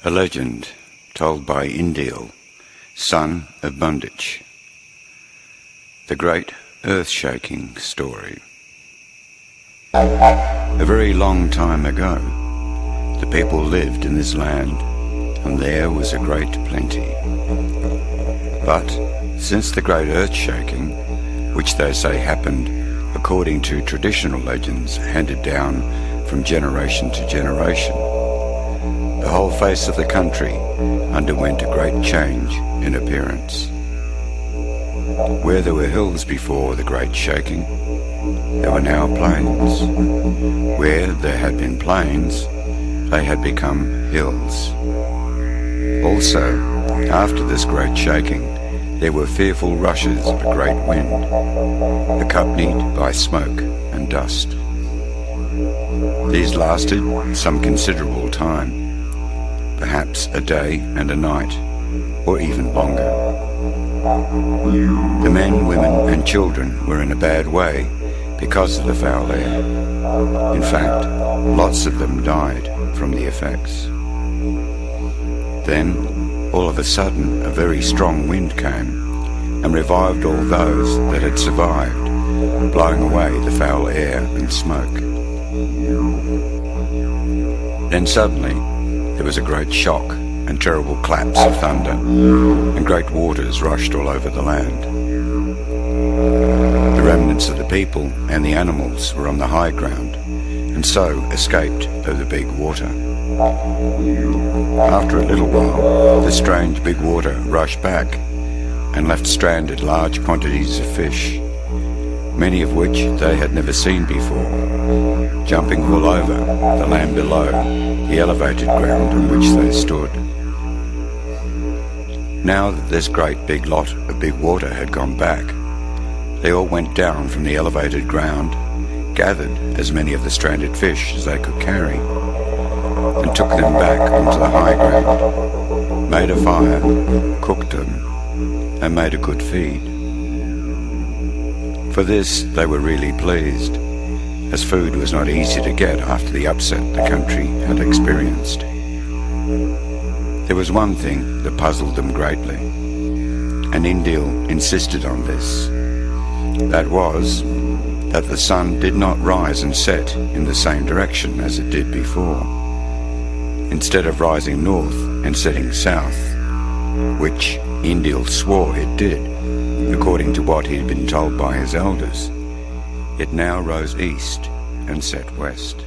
A legend told by Indeel, son of Wandandi. The great earth-shaking story. A very long time ago, the people lived in this land, and there was a great plenty. But since the great earth-shaking, which they say happened according to traditional legends handed down from generation to generation, the whole face of the country underwent a great change in appearance. Where there were hills before the great shaking, there were now plains. Where there had been plains, they had become hills. Also, after this great shaking, there were fearful rushes of a great wind, accompanied by smoke and dust. These lasted some considerable time, perhaps a day and a night, or even longer. The men, women and children were in a bad way because of the foul air. In fact, lots of them died from the effects. Then, all of a sudden, a very strong wind came and revived all those that had survived, blowing away the foul air and smoke. Then suddenly, there was a great shock and terrible claps of thunder, and great waters rushed all over the land. The remnants of the people and the animals were on the high ground, and so escaped of the big water. After a little while, the strange big water rushed back and left stranded large quantities of fish, many of which they had never seen before, jumping all over the land below the elevated ground on which they stood. Now that this great big lot of big water had gone back, they all went down from the elevated ground, gathered as many of the stranded fish as they could carry, and took them back onto the high ground, made a fire, cooked them, and made a good feed. For this they were really pleased, as food was not easy to get after the upset the country had experienced. There was one thing that puzzled them greatly, and Indeel insisted on this. That was, that the sun did not rise and set in the same direction as it did before. Instead of rising north and setting south, which Indeel swore it did, according to what he had been told by his elders, it now rose east and set west.